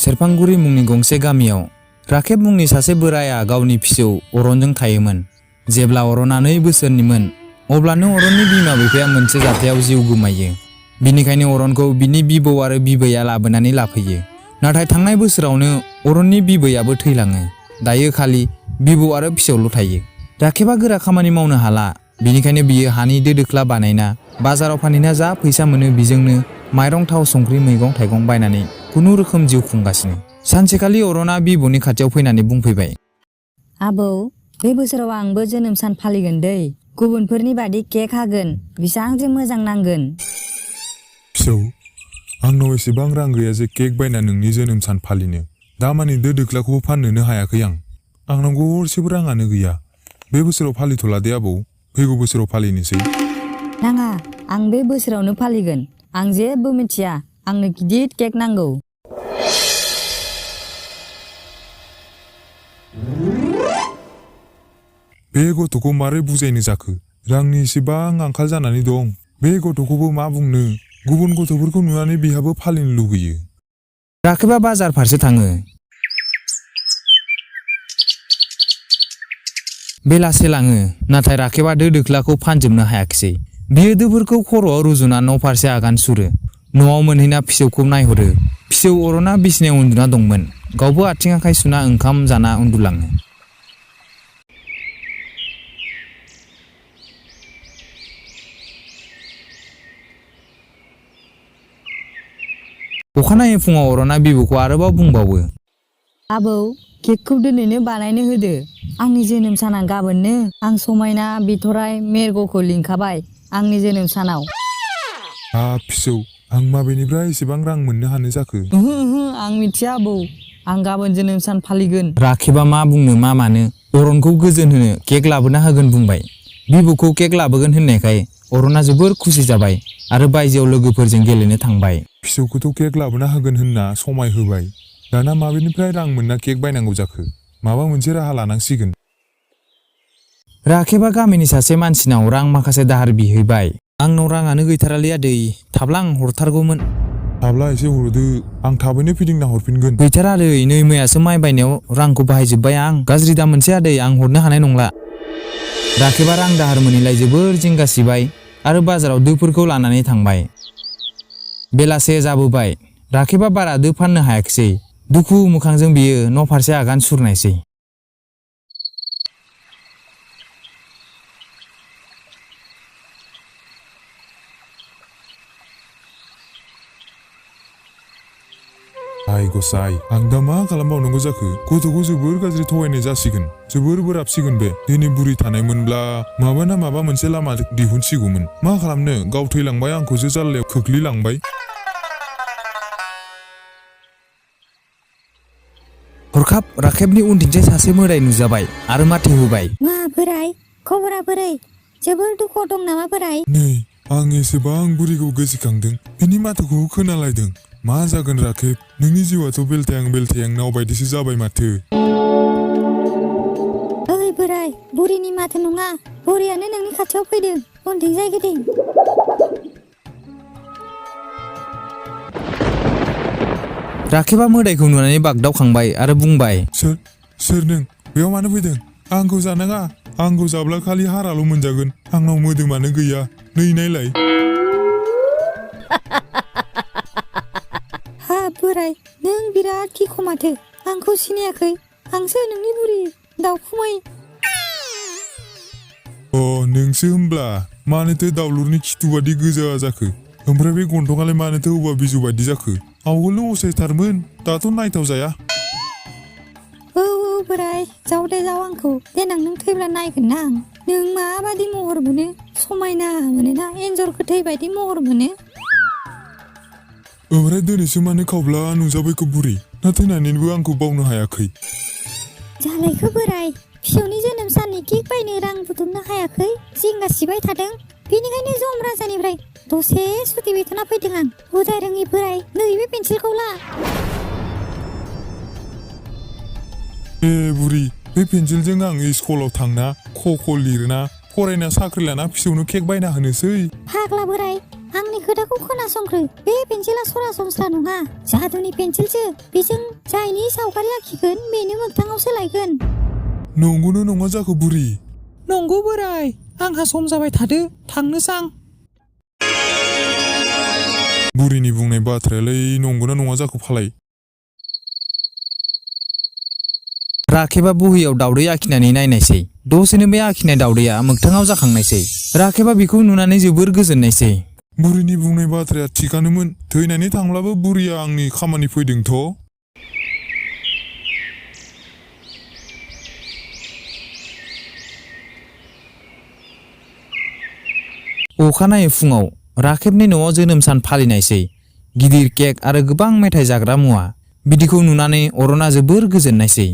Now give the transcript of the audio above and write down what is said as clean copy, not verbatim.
सेरफांगुरि मुंनि गंसे गामियाव राखेब मुंनि सासे बोराया गावनि फिसौ अरनजों थायोमोन। जेब्ला अरना 2 बोसोरनिमोन अब्लानो अरननि बिमा बिफाया मोनसे जाथायाव जिउ गोमायो। बिनिखायनो अरनखौ बिनि बिबौ आरो बिबैया लाबोनानै लाफैयो। नाथाय थांनाय बोसोरावनो अरननि बिबैयाबो थैलाङो। दायो खालि बिबौ आरो फिसौल' थायो। राखेबा गोरा खामानि मावनो हाला। बिनिखायनो बियो हानि दो दोख्ला बानायना बाजाराव फानहैना जा फैसा मोनो बिजोंनो माइरं थाव संख्रि मैगं थाइगं बायनानै खुनुरोखोम जिउ खुंगासिनो। सानसेखालि अरना बिबौनि खाथियाव फैनानै बुंफैबाय, आबौ, बे बोसोराव आंबो जोनोम सान फालिगोन दै। गुबुनफोरनि बादि केक हागोन। बेसां जे मोजां नांगोन। फिसौ, आंनाव एसेबां रां गैया जे केक बायना नोंनि जोनोम सान फालिनो। दामानि दो दोख्लाखौबो फाननोनो हायाखै आं। आंनाव गरसेबो राङानो गैया। बे बोसोराव फालिथ'ला दे आबौ, फैगौ बोसोराव फालिनोसै। नाङा, आं बे बोसोरावनो फालिगोन। आं जेबो मिथिया। आंनो गिदिर केक नांगौ। बे गथ'खौ मारै बुजायनो जाखो? रांनि एसेबां आंखाल जानानै दं। बे गथ'खौबो मा बुंनो? गुबुन गथ'फोरखौ नुनानै बिहाबो फालिनो लुगैयो। राखेबा बाजार फारसे थाङो। बेलासे लाङो, नाथाय राखेबा दो दोख्लाखौ फानजोबनो हायाखिसै। बियो दोफोरखौ खर'आव रुजुना न' फारसे आगान सुरो। न'आव मोनहैना फिसौखौ नायहरो। फिसौ अरना बिसिनायाव उन्दुना दंमोन। गावबो आथिं आखाइ सुना ओंखाम जाना उन्दुलाङो। अखानायै फुङाव अरना बिबौखौ आरोबाव बुंबावो, आबौ, केकखौ दिनैनो बानायनो होदो। आंनि जोनोम साना गाबोननो। आं समायना बिथराय मेरग'खौ लिंखाबाय आंनि जोनोम सानाव। फिसौ, आं माबेनिफ्राय एसेबां रां मोननो हानो जाखो? आं मिथिया आबौ। आं गाबोन जोनोम सान फालिगोन। राखेबा मा बुंनो मा मानो अरनखौ गोजोन होनो केक लाबोना होगोन बुंबाय। बिबौखौ केक लाबोगोन होननायखाय अरना जोबोर खुसि जाबाय आरो बायजोआव लोगोफोरजों गेलेनो थांबाय। फिसौखौथ' केक लाबोना होगोन होनना समाय होबाय। दाना माबेनिफ्राय रां मोनना केक बायनांगौ जाखो? माबा मोनसे राहा लानांसिगोन। राखेबा गामिनि सासे मानसिनाव रां माखासे दाहार बिहैबाय। आंनाव राङानो गैथारालै आदै, थाब्ला आं हरथारगौमोन। थाब्ला एसे हरदो, आं थाबैनो फिदिंना हरफिनगोन। गैथारा आदै, नै मैयासो माइ बायनायाव रांखौ बाहायजोब्बाय आं। गाज्रि दा मोनसे आदै, आं हरनो हानाय नंला। राखेबा रां दाहार मोनैलाय जोबोर जिंगासिबाय आरो बाजाराव दोफोरखौ लानानै थांबाय। बेलासे जाबोबाय। राखेबा बारा दो फाननो हायाखिसै। दुखु मोखांजों बियो न' फारसे आगान सुरनायसै। हाय गसाइ, आं दा मा खालामबावनांगौ जाखो? गथ'खौ जोबोर गाज्रि थगायनाय जासिगोन। जोबोर बोराबसिगोन बे। दिनै बुरि थानायमोनब्ला माबा ना माबा मोनसे लामा दिहुनसिगौमोन। मा खालामनो, गाव थैलांबाय, आंखौसो जाल्लायाव खोख्लैलांबाय। हरखाब राखेबनि उनथिंजाय सासे मोदाय नुजाबाय आरो माथो होबाय, मा बोराय, खबरा बोरै? जोबोर दुखुआव दं नामा बोराय? नै, आं एसेबां बुरिखौ गोसोखांदों। बिनि माथोखौ खोनालायदों। मा जागोन राखेब? नोंनि जिउआथ' बेलथायां बेलथायां नाव बायदिसो जाबाय माथो। ओइ बोराय, बुरिनि माथो नङा। बुरियानो नोंनि खाथियाव फैदों। उनथिंजाय गिदिं। राखेबा मोदायखौ नुनानै बागदावखांबाय आरो बुंबाय, सोर नों? बेयाव मानो फैदों? आंखौ जानाङा। आंखौ जाब्ला खालि हाराल' मोनजागोन। आंनाव मोदोमानो गैया। नै नायलाय। हा बोराय, नों बिराद गिख' माथो। आंखौ सिनायाखै? आंसो नोंनि बुरि दाउखुमै। नोंसो होमब्ला? मानोथो दाउलुरनि खिथु बादि गोजा जाखो? ओमफ्राय बे गन्थंआलाय मानोथो औवा बिजौ बादि जाखो? आवगोलनो असायथारमोन, दाथ' नायथाव जाया। औ बोराय, जाव दे जाव आंखौ। देनां नों थैब्ला नायगोन ना आं। नों माबादि महर मोनो? समायना मोनोना? एन्जर गोथै बायदि महर मोनो। ओमफ्राय दिनैसो मानो खावब्ला नुजाबायखो बुरि? ना थैनानैबो आंखौ बावनो हायाखै? जालायखो बोराय, फिसौनि जोनोम साननि केक बायनो रां बुथुमनो हायाखै। जिंगा सिबाय थादों। बेनिखायनो जम राजानिफ्राय दसे सुति बिथ'ना फैदों आं। उदाय रोङि बोराय, नैबे पेन्सिलखौ ला। बुरि, बे पेन्सिलजों आं स्कुलाव थांना ख' लिरना फरायना साख्रि लाना फिसौनो केक बायना होनोसै। फाग्ला बोराय, आंनि खोथाखौ खोनासंग्रो बे पेन्सिला सरासनस्रा नङा जादुनि पेन्सिलसो बेजों जायनि सावगारि आखिगोन बेनो मोगथाङाव सोलायगोन नंगौना नङा जाखो बुरि नंगौ बोराय आंहा सम जाबाय थादो थांनोसां बुरिनि बुंनाय बाथ्रायालाय नंगौना नङा जाखो फालाय राखेबा बहियाव दावदै आखिनानै नायनायसै दसेनो बे आखिनाय दावदैया मोगथाङाव जाखांनायसै राखेबा बेखौ नुनानै जोबोर गोजोननायसै बुरिनि बुंनाय बाथ्राया थिगानोमोन थैनानै थांब्लाबो बुरिया आंनि खामानि फैदोंथ' अखानायै फुङाव राखेबनि न'आव जोनोम सान फालिनायसै गिदिर केक आरो गोबां मेथाइ जाग्रा मुवा बिदिखौ नुनानै अरना जोबोर गोजोननायसै